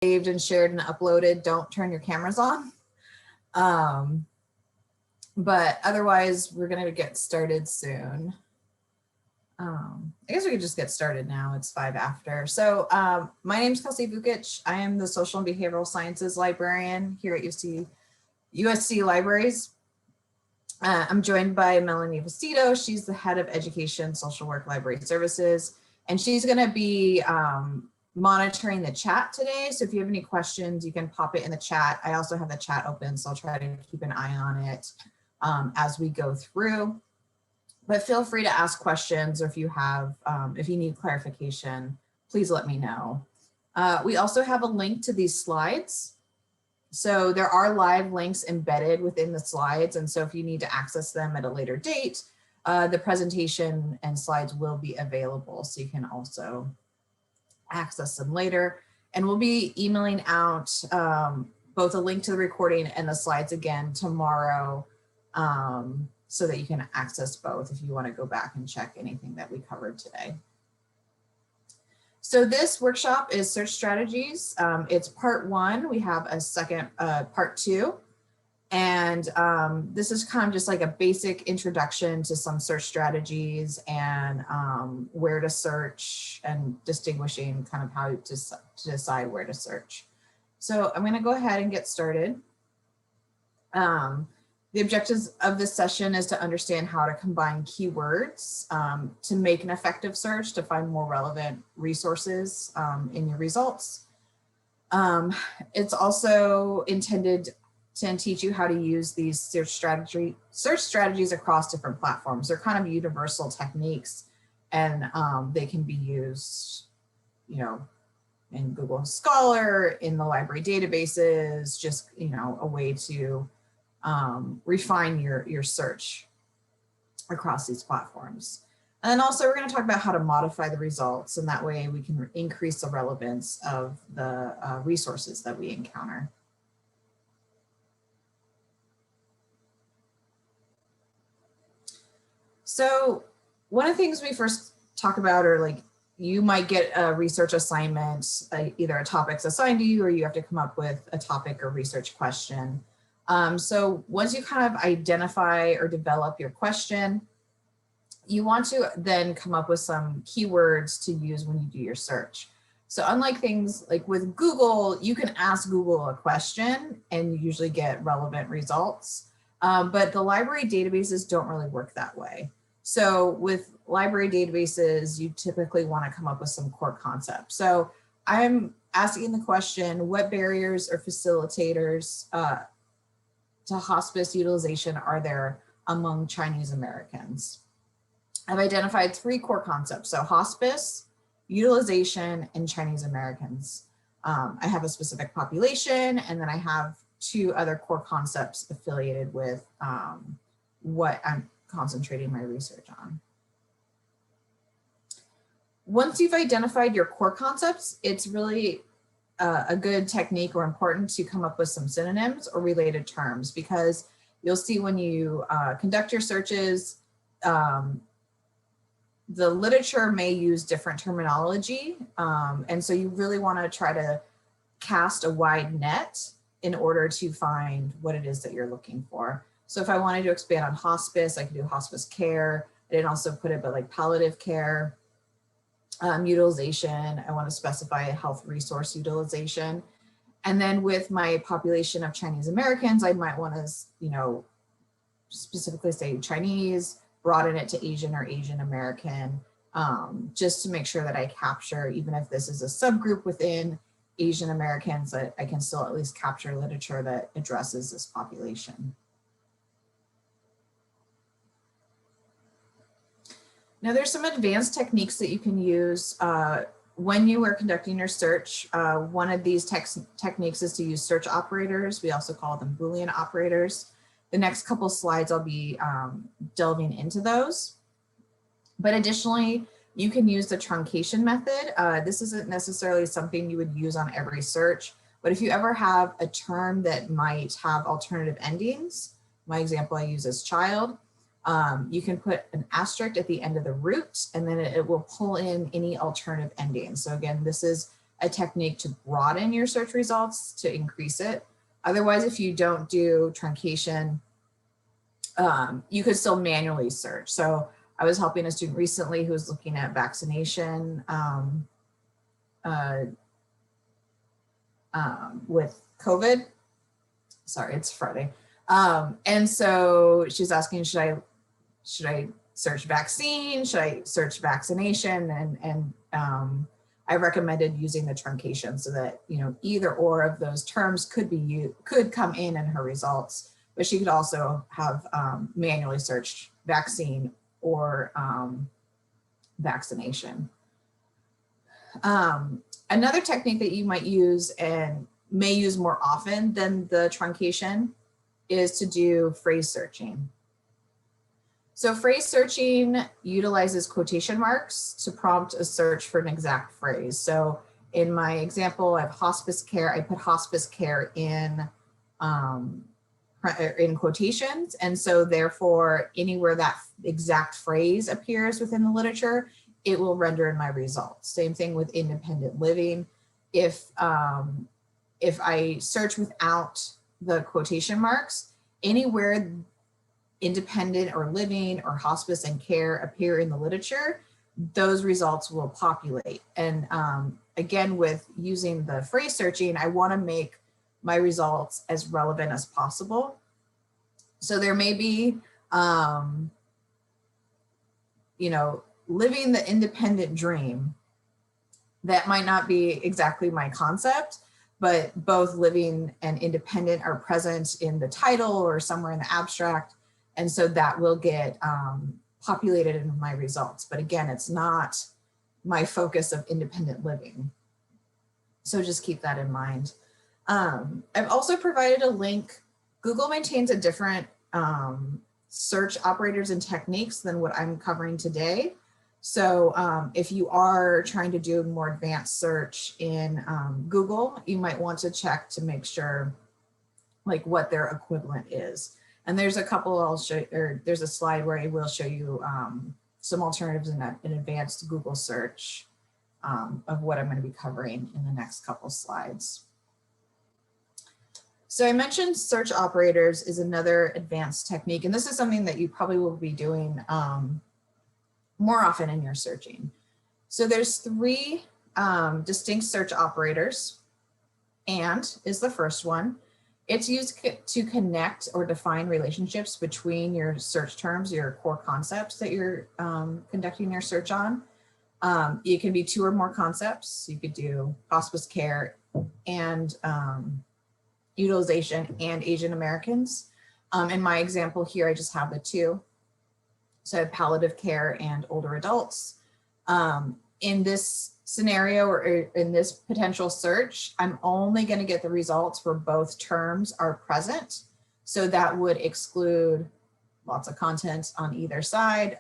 saved and shared and uploaded, don't turn your cameras on. But otherwise, we're going to get started soon. I guess we could just get started now. It's 5 after. So my name is Kelsey Vukic. I am the Social and Behavioral Sciences Librarian here at USC Libraries. I'm joined by Melanie Vestito. She's the Head of Education, Social Work, Library Services, and she's going to be monitoring the chat today. So if you have any questions, you can pop it in the chat. I also have the chat open, so I'll try to keep an eye on it as we go through. But feel free to ask questions, or if you need clarification, please let me know. We also have a link to these slides. So there are live links embedded within the slides. And so if you need to access them at a later date, the presentation and slides will be available. So you can also access them later. And we'll be emailing out both a link to the recording and the slides again tomorrow, so that you can access both if you want to go back and check anything that we covered today. So this workshop is search strategies. It's part 1. We have a second part 2. And this is kind of just like a basic introduction to some search strategies and where to search and distinguishing kind of how to decide where to search. So I'm going to go ahead and get started. The objectives of this session is to understand how to combine keywords to make an effective search to find more relevant resources in your results. It's also intended to teach you how to use these search strategies across different platforms. They're kind of universal techniques, and they can be used, in Google Scholar, in the library databases, just, a way to refine your search across these platforms. And then also we're going to talk about how to modify the results, and that way we can increase the relevance of the resources that we encounter. So one of the things we first talk about, or like you might get a research assignment, either a topic's assigned to you or you have to come up with a topic or research question. So once you kind of identify or develop your question, you want to then come up with some keywords to use when you do your search. So unlike things like with Google, you can ask Google a question and you usually get relevant results. But the library databases don't really work that way. So with library databases, you typically want to come up with some core concepts. So I'm asking the question, what barriers or facilitators to hospice utilization are there among Chinese Americans? I've identified 3 core concepts. So hospice, utilization, and Chinese Americans. I have a specific population, and then I have 2 other core concepts affiliated with what I'm concentrating my research on. Once you've identified your core concepts, it's really a good technique or important to come up with some synonyms or related terms, because you'll see when you conduct your searches, the literature may use different terminology. And so you really want to try to cast a wide net in order to find what it is that you're looking for. So if I wanted to expand on hospice, I could do hospice care. I didn't also put it, but like palliative care. Utilization, I want to specify health resource utilization. And then with my population of Chinese Americans, I might want to, specifically say Chinese, broaden it to Asian or Asian American, just to make sure that I capture, even if this is a subgroup within Asian Americans, that I can still at least capture literature that addresses this population. Now there's some advanced techniques that you can use when you are conducting your search. One of these techniques is to use search operators. We also call them Boolean operators. The next couple slides I'll be delving into those. But additionally, you can use the truncation method. This isn't necessarily something you would use on every search, but if you ever have a term that might have alternative endings, my example I use is child, you can put an asterisk at the end of the root, and then it will pull in any alternative endings. So again, this is a technique to broaden your search results to increase it. Otherwise, if you don't do truncation, you could still manually search. So I was helping a student recently who was looking at vaccination with COVID. Sorry, it's Friday. And so she's asking, should I search vaccine? Should I search vaccination? And I recommended using the truncation so that, you know, either or of those terms could come in her results, but she could also have manually searched vaccine or vaccination. Another technique that you might use and may use more often than the truncation is to do phrase searching. So phrase searching utilizes quotation marks to prompt a search for an exact phrase. So in my example, I have hospice care. I put hospice care in quotations. And so therefore, anywhere that exact phrase appears within the literature, it will render in my results. Same thing with independent living. If I search without the quotation marks, anywhere independent or living or hospice and care appear in the literature, those results will populate. And again, with using the phrase searching, I want to make my results as relevant as possible. So there may be, you know, living the independent dream. That might not be exactly my concept, but both living and independent are present in the title or somewhere in the abstract. And so that will get populated in my results. But again, it's not my focus of independent living. So just keep that in mind. I've also provided a link. Google maintains a different search operators and techniques than what I'm covering today. So if you are trying to do a more advanced search in Google, you might want to check to make sure like what their equivalent is. And there's a couple I'll show, or there's a slide where I will show you some alternatives in an advanced Google search of what I'm going to be covering in the next couple slides. So I mentioned search operators is another advanced technique, and this is something that you probably will be doing more often in your searching. So there's three distinct search operators. And is the first one. It's used to connect or define relationships between your search terms, your core concepts that you're conducting your search on. It can be two or more concepts. You could do hospice care and utilization and Asian Americans. In my example here, I just have the two. So I have palliative care and older adults. In this scenario or in this potential search, I'm only going to get the results where both terms are present. So that would exclude lots of content on either side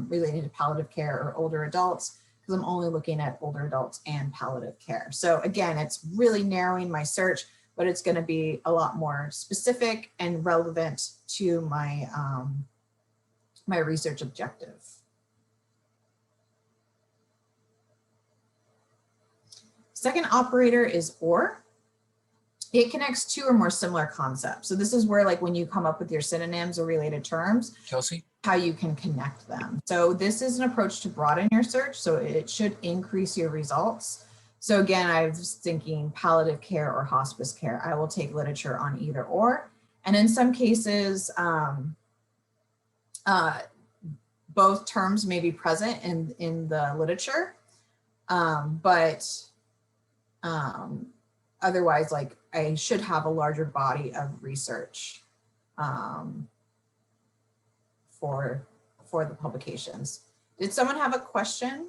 related to palliative care or older adults, because I'm only looking at older adults and palliative care. So again, it's really narrowing my search, but it's going to be a lot more specific and relevant to my, my research objective. Second operator is or. It connects two or more similar concepts. So this is where, like, when you come up with your synonyms or related terms, Kelsey, how you can connect them. So this is an approach to broaden your search, so it should increase your results. So again, I was thinking palliative care or hospice care. I will take literature on either or. And in some cases, both terms may be present in the literature, but otherwise, like, I should have a larger body of research for the publications. Did someone have a question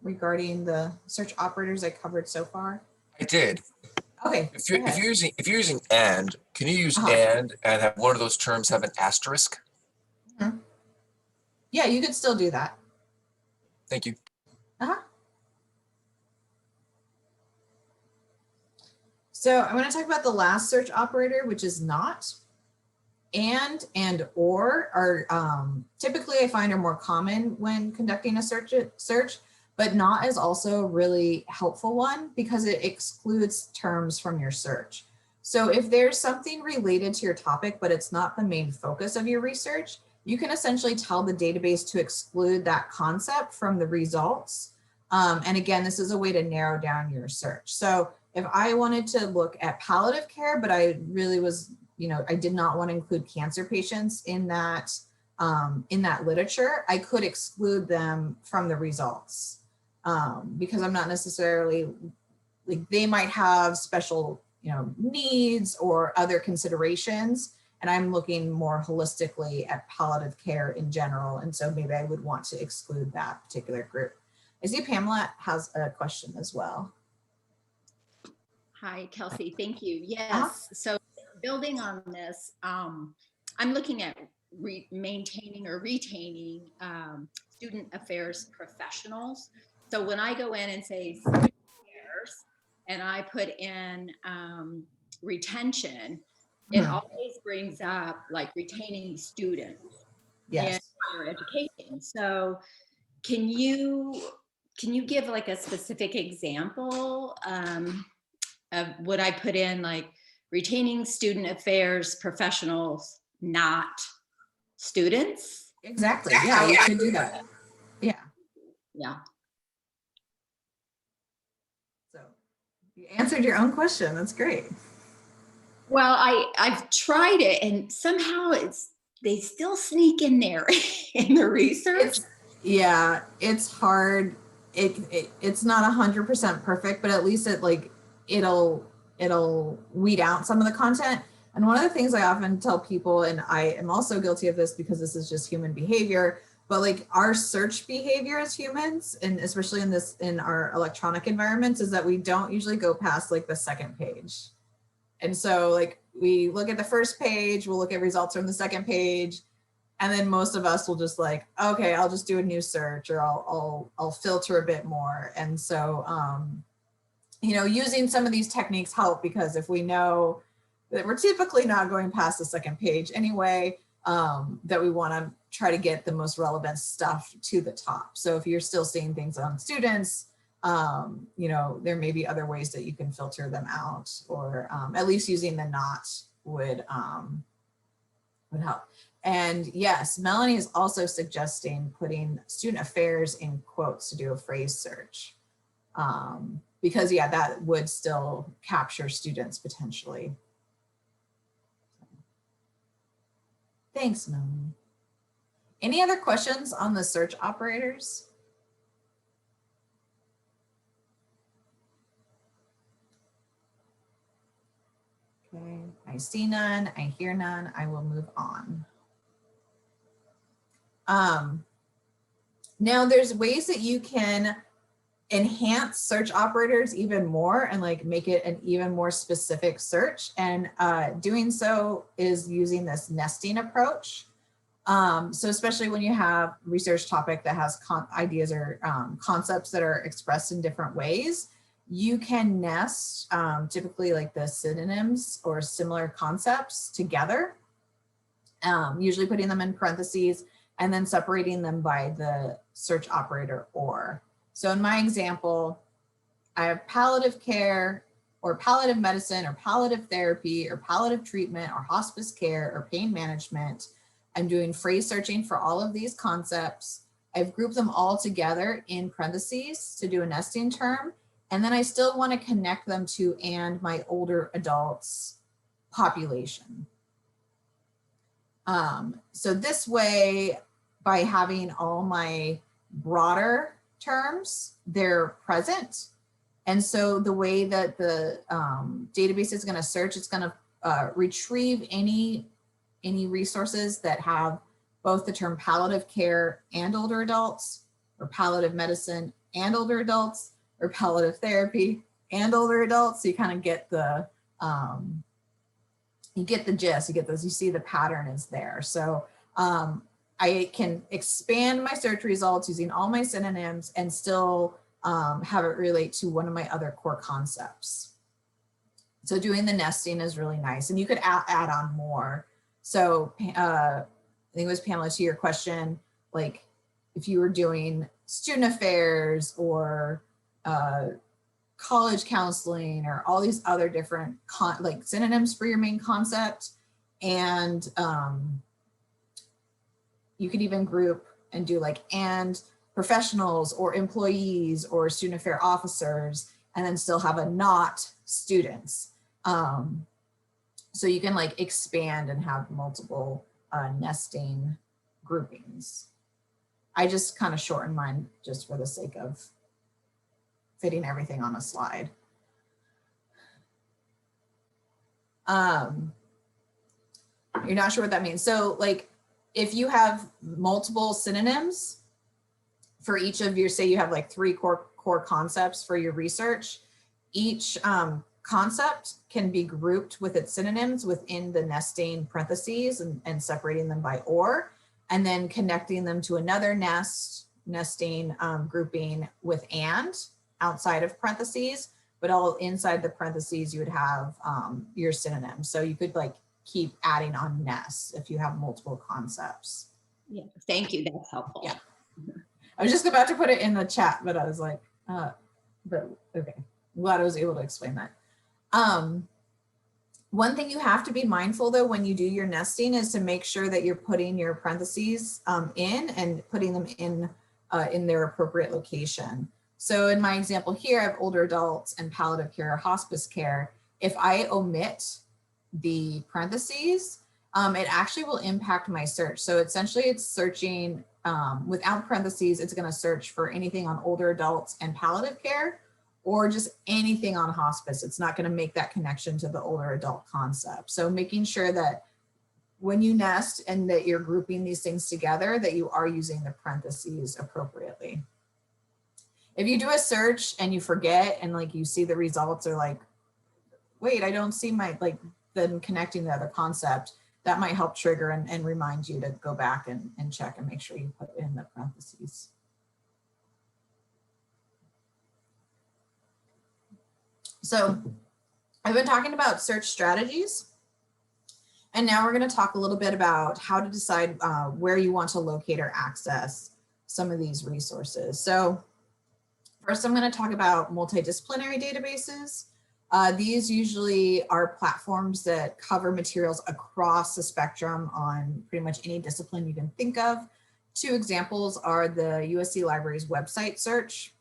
regarding the search operators I covered so far? I did. Okay. If you're using and, can you use and have one of those terms have an asterisk? Mm-hmm. Yeah, you could still do that. Thank you. So I'm going to talk about the last search operator, which is not. And or are typically, I find, are more common when conducting a search, but not is also a really helpful one because it excludes terms from your search. So if there's something related to your topic, but it's not the main focus of your research, you can essentially tell the database to exclude that concept from the results. And again, this is a way to narrow down your search. So if I wanted to look at palliative care, but I really was, I did not want to include cancer patients in that literature, I could exclude them from the results because I'm not necessarily, like, they might have special, needs or other considerations. And I'm looking more holistically at palliative care in general. And so maybe I would want to exclude that particular group. I see Pamela has a question as well. Hi, Kelsey. Thank you. Yes. So building on this, I'm looking at maintaining or retaining student affairs professionals. So when I go in and say student affairs and I put in retention, it always brings up like retaining students in higher education. So can you give like a specific example of what I put in, like retaining student affairs professionals, not students? Exactly. Yeah, you could do that. Yeah. Yeah. So you answered your own question. That's great. Well, I've tried it and somehow they still sneak in there in the research. It's hard. It's not 100% perfect, but at least it'll weed out some of the content. And one of the things I often tell people, and I am also guilty of this because this is just human behavior, but like our search behavior as humans, and especially in our electronic environments, is that we don't usually go past like the second page. And so like we look at the first page, we'll look at results from the second page, and then most of us will just like, okay, I'll just do a new search, or I'll filter a bit more. And so, using some of these techniques help, because if we know that we're typically not going past the second page anyway, that we want to try to get the most relevant stuff to the top. So if you're still seeing things on students, there may be other ways that you can filter them out, or at least using the not would help. And yes, Melanie is also suggesting putting student affairs in quotes to do a phrase search. Because that would still capture students potentially. Thanks, Melanie. Any other questions on the search operators? Okay, I see none, I hear none, I will move on. Now there's ways that you can enhance search operators even more and like make it an even more specific search. And doing so is using this nesting approach. So especially when you have research topic that has ideas or concepts that are expressed in different ways, you can nest typically like the synonyms or similar concepts together, usually putting them in parentheses and then separating them by the search operator or. So in my example, I have palliative care or palliative medicine or palliative therapy or palliative treatment or hospice care or pain management. I'm doing phrase searching for all of these concepts. I've grouped them all together in parentheses to do a nesting term. And then I still want to connect them to and my older adults population. So this way, by having all my broader terms, they're present. And so the way that the database is going to search, it's going to retrieve any resources that have both the term palliative care and older adults, or palliative medicine and older adults, or palliative therapy and older adults. So you kind of get the gist, you get those, you see the pattern is there. So I can expand my search results using all my synonyms and still have it relate to one of my other core concepts. So doing the nesting is really nice, and you could add on more. So I think it was Pamela, to your question, like if you were doing student affairs or college counseling or all these other different like synonyms for your main concept. And you could even group and do like and professionals or employees or student affair officers, and then still have a not students. So you can like expand and have multiple nesting groupings. I just kind of shortened mine just for the sake of fitting everything on a slide. You're not sure what that means. So like if you have multiple synonyms for each of your, say you have like 3 core concepts for your research, each concept can be grouped with its synonyms within the nesting parentheses and separating them by or, and then connecting them to another nesting grouping with and outside of parentheses, but all inside the parentheses you would have your synonyms. So you could like keep adding on nests if you have multiple concepts. Yeah, thank you, that's helpful. Yeah. I was just about to put it in the chat, but I was like, but okay, I'm glad I was able to explain that. One thing you have to be mindful though when you do your nesting is to make sure that you're putting your parentheses in and putting them in their appropriate location. So in my example here, I have older adults and palliative care or hospice care. If I omit the parentheses, it actually will impact my search. So essentially it's searching without parentheses, it's going to search for anything on older adults and palliative care, or just anything on hospice. It's not going to make that connection to the older adult concept. So making sure that when you nest and that you're grouping these things together, that you are using the parentheses appropriately. If you do a search and you forget and like you see the results are like, wait, I don't see my, like them connecting the other concept, that might help trigger and remind you to go back and check and make sure you put in the parentheses. So I've been talking about search strategies, and now we're going to talk a little bit about how to decide where you want to locate or access some of these resources. So first, I'm going to talk about multidisciplinary databases. These usually are platforms that cover materials across the spectrum on pretty much any discipline you can think of. 2 examples are the USC Libraries website search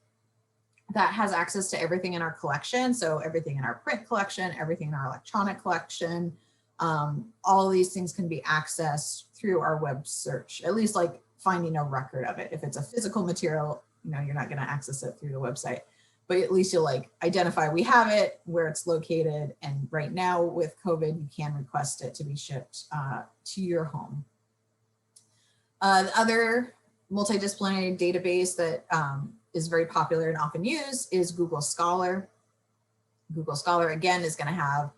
that has access to everything in our collection. So everything in our print collection, everything in our electronic collection, all of these things can be accessed through our web search, at least like finding a record of it. If it's a physical material, you know, you're not going to access it through the website, but at least you'll like identify we have it, where it's located. And right now with COVID, you can request it to be shipped to your home. The other multidisciplinary database that is very popular and often used is Google Scholar. Google Scholar, again, is going to have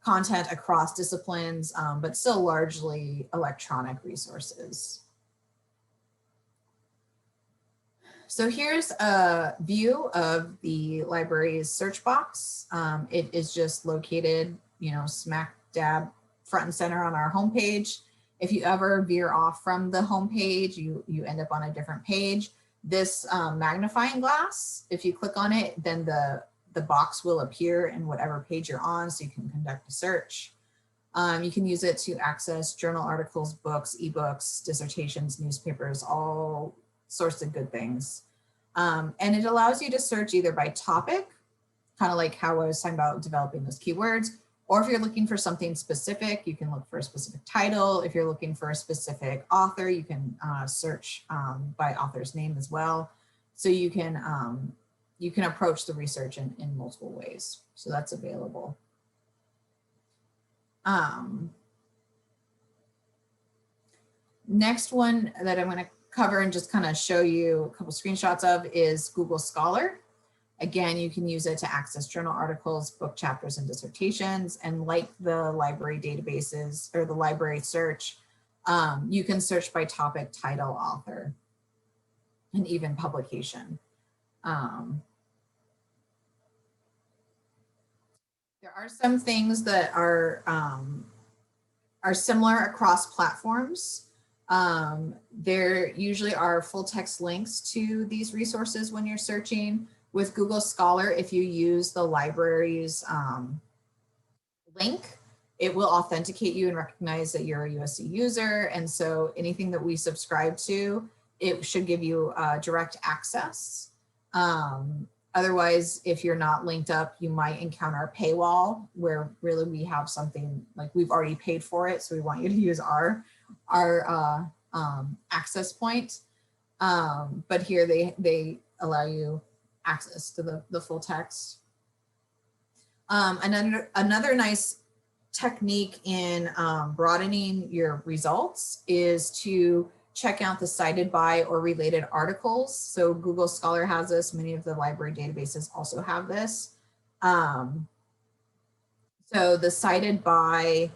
content across disciplines, but still largely electronic resources. So here's a view of the library's search box. It is just located, you know, smack dab front and center on our homepage. If you ever veer off from the homepage, you end up on a different page. This magnifying glass, if you click on it, then the box will appear in whatever page you're on, so you can conduct a search. You can use it to access journal articles, books, ebooks, dissertations, newspapers, all sorts of good things. And it allows you to search either by topic, kind of like how I was talking about developing those keywords, or if you're looking for something specific, you can look for a specific title. If you're looking for a specific author, you can search by author's name as well. So you can approach the research in multiple ways. So that's available. Next one that I'm going to cover and just kind of show you a couple screenshots of is Google Scholar. Again, you can use it to access journal articles, book chapters, and dissertations. And like the library databases or the library search, you can search by topic, title, author, and even publication. There are some things that are similar across platforms. There usually are full text links to these resources when you're searching. With Google Scholar, if you use the library's link, it will authenticate you and recognize that you're a USC user. And so anything that we subscribe to, it should give you direct access. Otherwise, if you're not linked up, you might encounter a paywall where really we have something like we've already paid for it. So we want you to use our access point. But here they allow you access to the full text. Another nice technique in broadening your results is to check out the cited by or related articles. So Google Scholar has this, many of the library databases also have this. So the cited by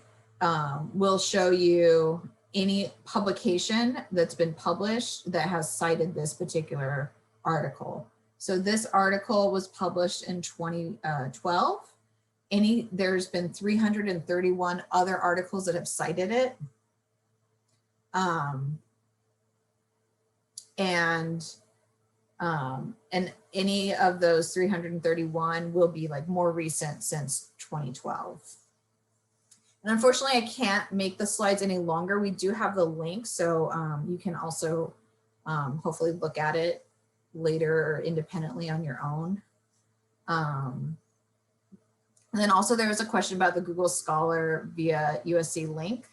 will show you any publication that's been published that has cited this particular article. So this article was published in 2012. There's been 331 other articles that have cited it. And any of those 331 will be like more recent since 2012. And unfortunately, I can't make the slides any longer. We do have the link, so you can also hopefully look at it later or independently on your own. And then also there was a question about the Google Scholar via USC link.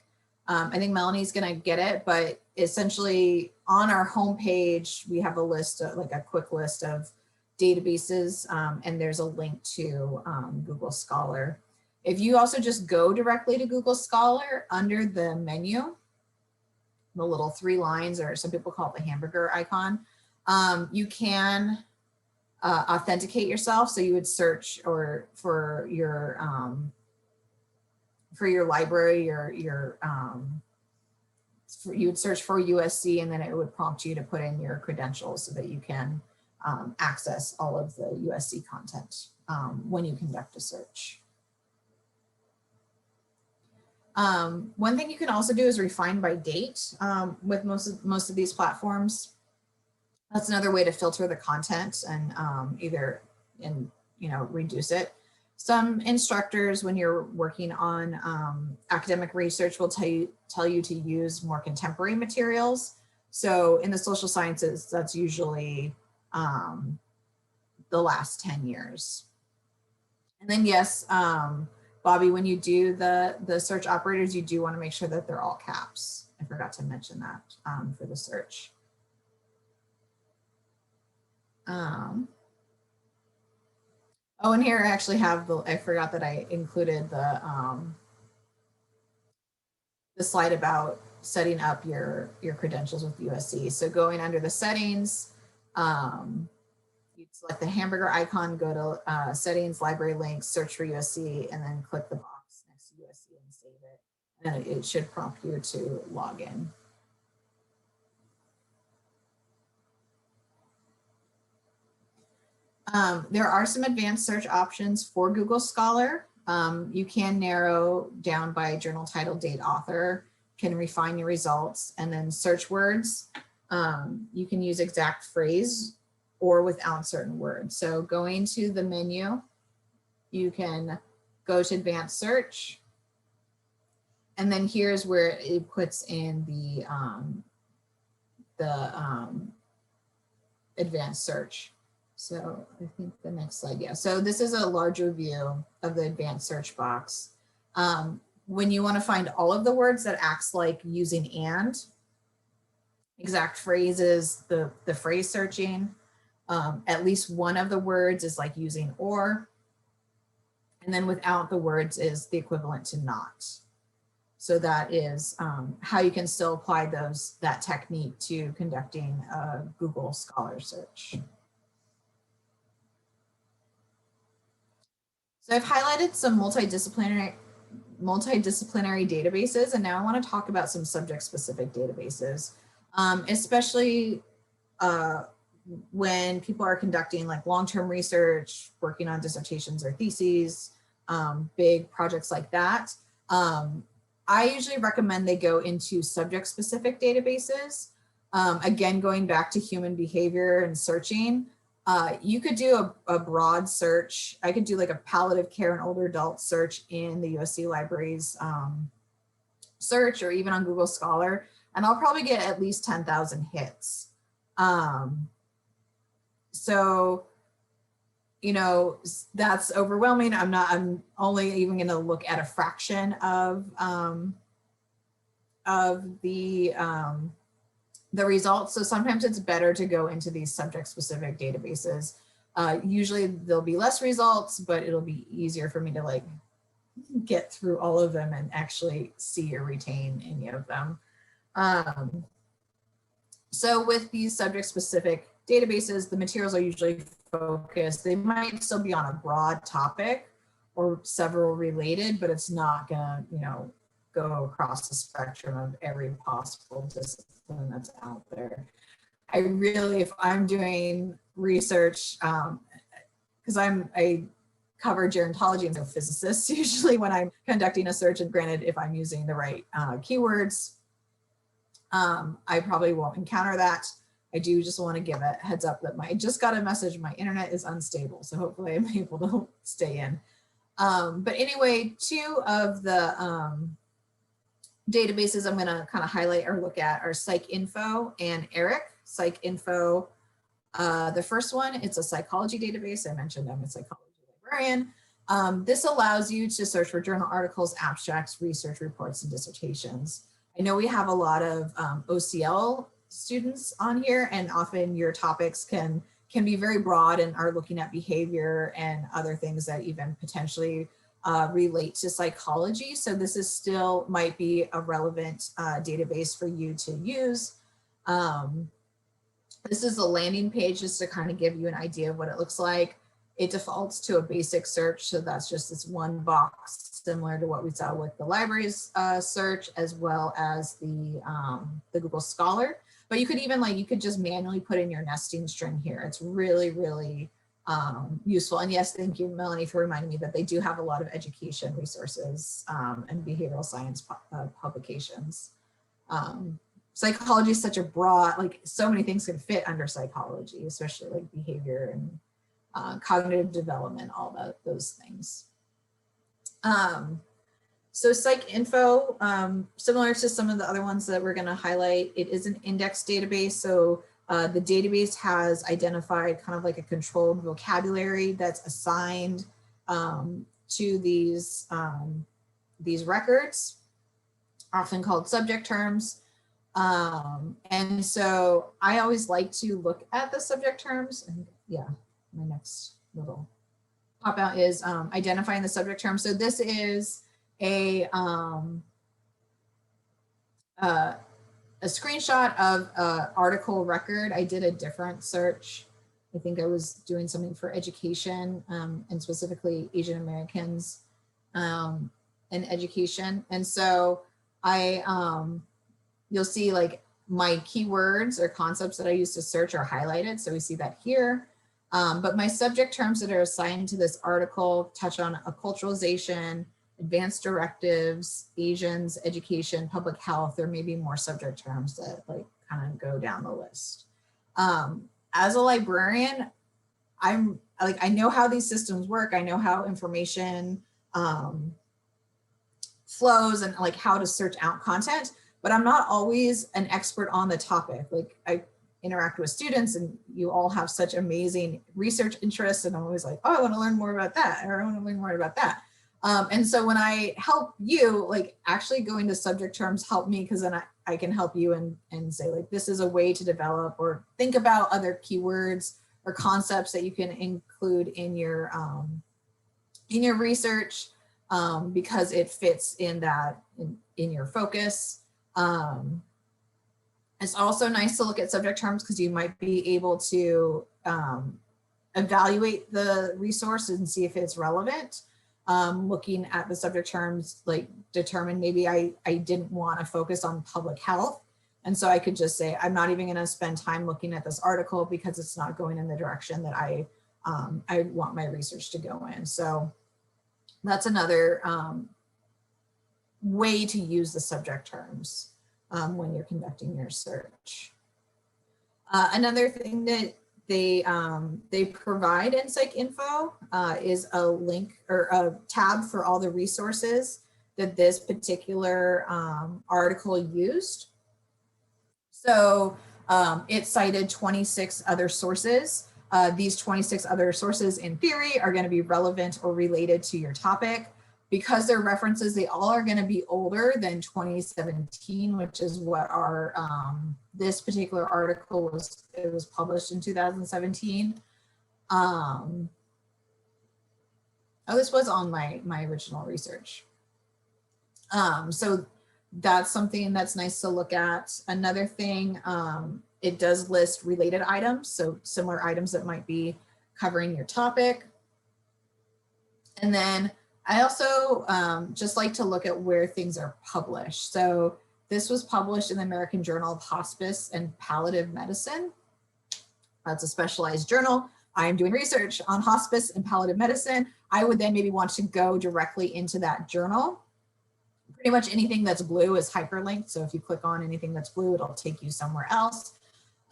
I think Melanie's gonna get it, but essentially on our homepage, we have a list of like a quick list of databases, and there's a link to Google Scholar. If you also just go directly to Google Scholar under the menu, the little 3 lines, or some people call it the hamburger icon, you can authenticate yourself. So you would search for your library, you would search for USC, and then it would prompt you to put in your credentials so that you can access all of the USC content when you conduct a search. One thing you can also do is refine by date with most of these platforms. That's another way to filter the content and reduce it. Some instructors, when you're working on academic research, will tell you to use more contemporary materials. So in the social sciences, that's usually the last 10 years. And then yes, Bobby, when you do the search operators, you do want to make sure that they're all caps. I forgot to mention that for the search. Oh, and here I actually have I forgot that I included the slide about setting up your credentials with USC. So going under the settings, you'd select the hamburger icon, go to settings, library links, search for USC, and then click the box next to USC and save it. And then it should prompt you to log in. There are some advanced search options for Google Scholar. You can narrow down by journal title, date, author, can refine your results, and then search words. You can use exact phrase or without certain words. So going to the menu, you can go to advanced search. And then here's where it puts in the advanced search. So I think the next slide, yeah. So this is a larger view of the advanced search box. When you want to find all of the words, that acts like using and. Exact phrases, the phrase searching. At least one of the words is like using or. And then without the words is the equivalent to not. So that is how you can still apply that technique to conducting a Google Scholar search. So I've highlighted some multidisciplinary databases, and now I want to talk about some subject-specific databases, especially when people are conducting like long-term research, working on dissertations or theses, big projects like that. I usually recommend they go into subject-specific databases. Again, going back to human behavior and searching, you could do a broad search. I could do like a palliative care and older adult search in the USC Libraries search, or even on Google Scholar, and I'll probably get at least 10,000 hits. So, you know, that's overwhelming. I'm only even going to look at a fraction of the results. So sometimes it's better to go into these subject-specific databases. Usually there'll be less results, but it'll be easier for me to like get through all of them and actually see or retain any of them. So with these subject-specific databases, the materials are usually focused. They might still be on a broad topic or several related, but it's not gonna, you know, go across the spectrum of every possible discipline that's out there. I really, if I'm doing research, because I cover gerontology and so physicists usually when I'm conducting a search, and granted, if I'm using the right keywords, I probably won't encounter that. I do just want to give a heads up that I just got a message, my internet is unstable, so hopefully I'm able to stay in. But anyway, two of the databases I'm going to kind of highlight or look at are Psycinfo and ERIC. Psycinfo, the first one, it's a psychology database. I mentioned I'm a psychology librarian. This allows you to search for journal articles, abstracts, research reports, and dissertations. I know we have a lot of OCL students on here, and often your topics can be very broad and are looking at behavior and other things that even potentially relate to psychology. So this is still might be a relevant database for you to use. This is a landing page just to kind of give you an idea of what it looks like. It defaults to a basic search. So that's just this one box similar to what we saw with the libraries search, as well as the Google Scholar. But you could even you could just manually put in your nesting string here. It's really, really useful. And yes, thank you, Melanie, for reminding me that they do have a lot of education resources and behavioral science publications. Psychology is such a broad, so many things can fit under psychology, especially like behavior and cognitive development, all those things. So Psycinfo, similar to some of the other ones that we're going to highlight, it is an index database. So the database has identified kind of like a controlled vocabulary that's assigned to these records, often called subject terms. And so I always like to look at the subject terms, and yeah, my next little pop out is identifying the subject term. So this is a screenshot of an article record. I did a different search. I think I was doing something for education and specifically Asian Americans in education. And so you'll see my keywords or concepts that I use to search are highlighted. So we see that here. But my subject terms that are assigned to this article touch on acculturalization, advanced directives, Asians, education, public health. There may be more subject terms that kind of go down the list. As a librarian, I know how these systems work. I know how information flows and how to search out content, but I'm not always an expert on the topic. I interact with students and you all have such amazing research interests, and I'm always like, oh, I want to learn more about that, or I want to learn more about that. And so when I help you, actually going to subject terms help me, because then I can help you and say this is a way to develop or think about other keywords or concepts that you can include in your research because it fits in that in your focus. It's also nice to look at subject terms because you might be able to evaluate the resource and see if it's relevant. Looking at the subject terms, determine maybe I didn't want to focus on public health. And so I could just say, I'm not even going to spend time looking at this article because it's not going in the direction that I want my research to go in. So that's another way to use the subject terms when you're conducting your search. Another thing that they provide in Psycinfo is a link or a tab for all the resources that this particular article used. So it cited 26 other sources. These 26 other sources in theory are going to be relevant or related to your topic. Because they're references, they all are going to be older than 2017, which is what our this particular article was. It was published in 2017. Oh, this was on my original research. So that's something that's nice to look at. Another thing, it does list related items, so similar items that might be covering your topic. And then I also just like to look at where things are published. So this was published in the American Journal of Hospice and Palliative Medicine. That's a specialized journal. I am doing research on hospice and palliative medicine. I would then maybe want to go directly into that journal. Pretty much anything that's blue is hyperlinked. So if you click on anything that's blue, it'll take you somewhere else.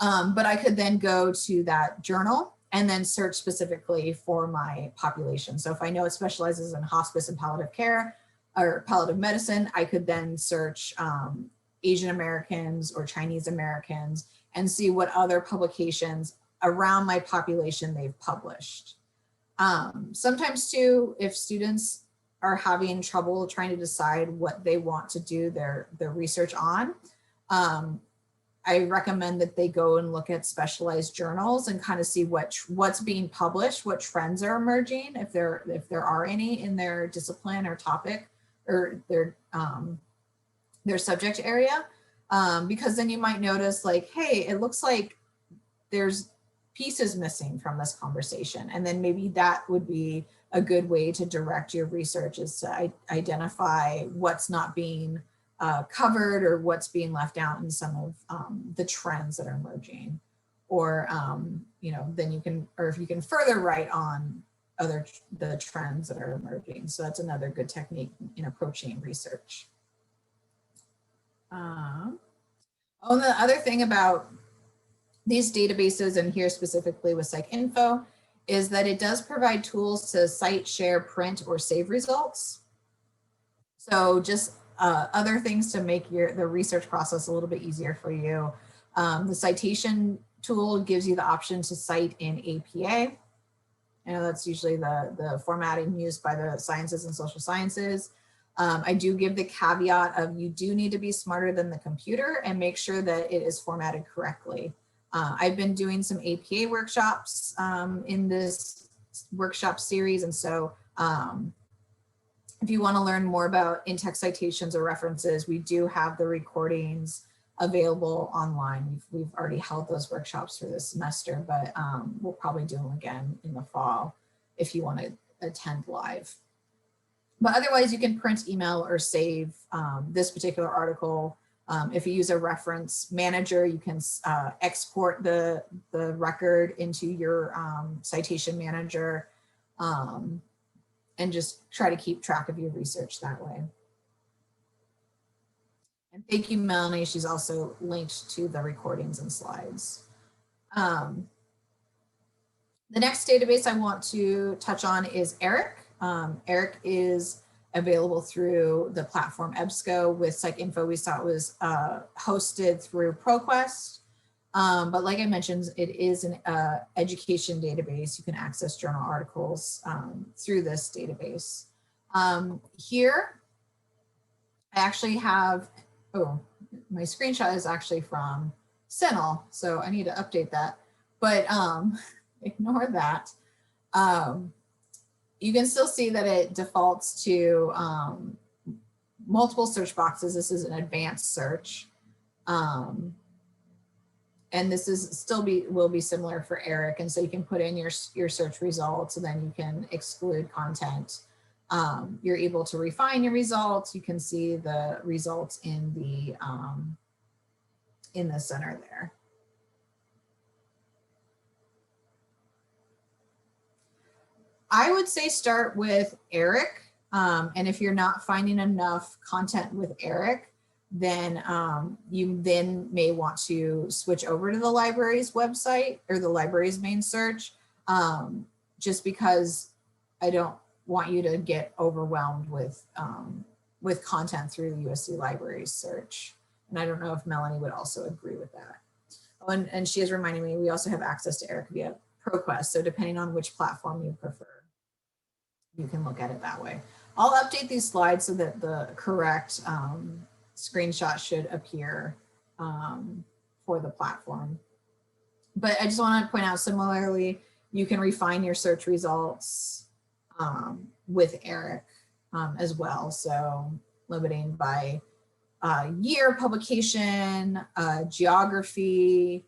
But I could then go to that journal and then search specifically for my population. So if I know it specializes in hospice and palliative care or palliative medicine, I could then search Asian Americans or Chinese Americans and see what other publications around my population they've published. Sometimes too, if students are having trouble trying to decide what they want to do their research on, I recommend that they go and look at specialized journals and kind of see what's being published, what trends are emerging, if there are any in their discipline or topic or their subject area, because then you might notice like, hey, it looks like there's pieces missing from this conversation, and then maybe that would be a good way to direct your research, is to identify what's not being covered or what's being left out in some of the trends that are emerging, or then you can, or if you can further write on the trends that are emerging. So that's another good technique in approaching research. The other thing about these databases, and here specifically with Psycinfo, is that it does provide tools to cite, share, print, or save results. So just other things to make the research process a little bit easier for you. The citation tool gives you the option to cite in APA. That's usually the formatting used by the sciences and social sciences. I do give the caveat of you do need to be smarter than the computer and make sure that it is formatted correctly. I've been doing some APA workshops in this workshop series, and so if you want to learn more about in-text citations or references, we do have the recordings available online. We've already held those workshops for this semester, but we'll probably do them again in the fall if you want to attend live. But otherwise, you can print, email, or save this particular article. If you use a reference manager, you can export the record into your citation manager. And just try to keep track of your research that way. And thank you, Melanie. She's also linked to the recordings and slides. The next database I want to touch on is ERIC. ERIC is available through the platform EBSCO. With Psycinfo, we saw it was hosted through ProQuest. But like I mentioned, it is an education database. You can access journal articles through this database. Here, I actually have, my screenshot is actually from CINAHL, so I need to update that, but ignore that. You can still see that it defaults to multiple search boxes. This is an advanced search. And this is will be similar for ERIC. And so you can put in your search results, and then you can exclude content. You're able to refine your results. You can see the results in the center there. I would say start with ERIC. And if you're not finding enough content with ERIC, then you then may want to switch over to the library's website or the library's main search, just because I don't want you to get overwhelmed with content through the USC Libraries search. And I don't know if Melanie would also agree with that. Oh, and she is reminding me, we also have access to ERIC via ProQuest. So depending on which platform you prefer, you can look at it that way. I'll update these slides so that the correct screenshot should appear for the platform. But I just want to point out, similarly, you can refine your search results with ERIC as well. So limiting by year of publication, geography.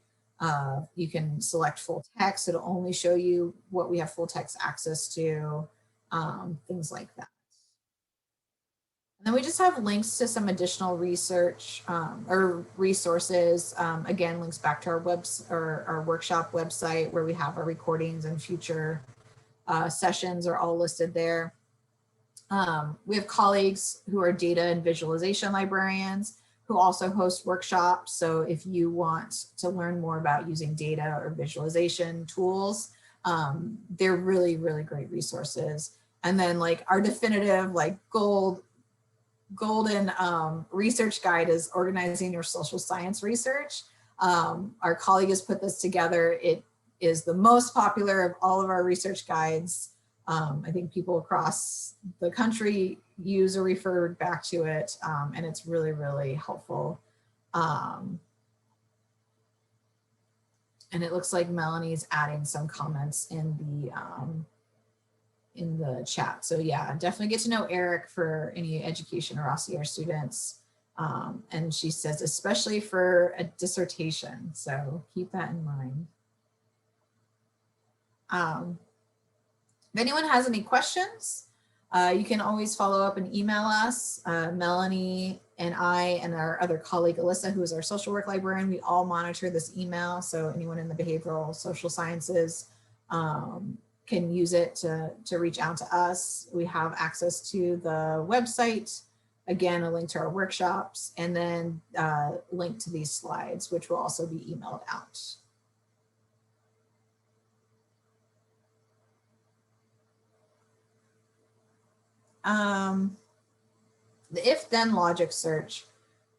You can select full text. It'll only show you what we have full text access to, things like that. And then we just have links to some additional research or resources. Again, links back to our our workshop website where we have our recordings and future sessions are all listed there. We have colleagues who are data and visualization librarians who also host workshops. So if you want to learn more about using data or visualization tools, they're really, really great resources. And then like our definitive like golden research guide is organizing your social science research. Our colleague has put this together. It is the most popular of all of our research guides. I think people across the country use or refer back to it, and it's really, really helpful. And it looks like Melanie's adding some comments in the chat. So yeah, definitely get to know ERIC for any education or OCR students. And she says, especially for a dissertation. So keep that in mind. If anyone has any questions, you can always follow up and email us. Melanie and I and our other colleague, Alyssa, who is our social work librarian, we all monitor this email. So anyone in the behavioral social sciences can use it to reach out to us. We have access to the website, again, a link to our workshops, and then a link to these slides, which will also be emailed out. The if-then logic search.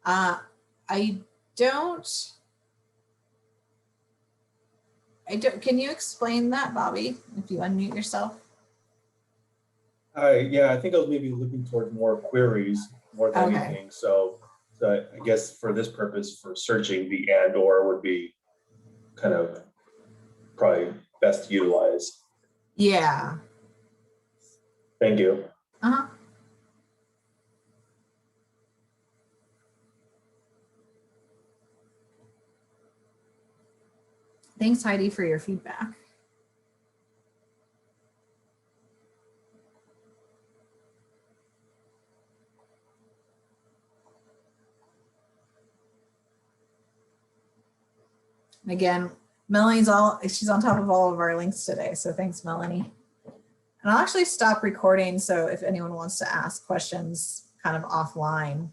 Can you explain that, Bobby, if you unmute yourself? Yeah, I think I was maybe looking toward more queries more than anything. So I guess for this purpose, for searching, the and or would be kind of probably best utilized. Yeah. Thank you. Uh-huh. Thanks, Heidi, for your feedback. And again, Melanie's she's on top of all of our links today. So thanks, Melanie. And I'll actually stop recording. So if anyone wants to ask questions kind of offline,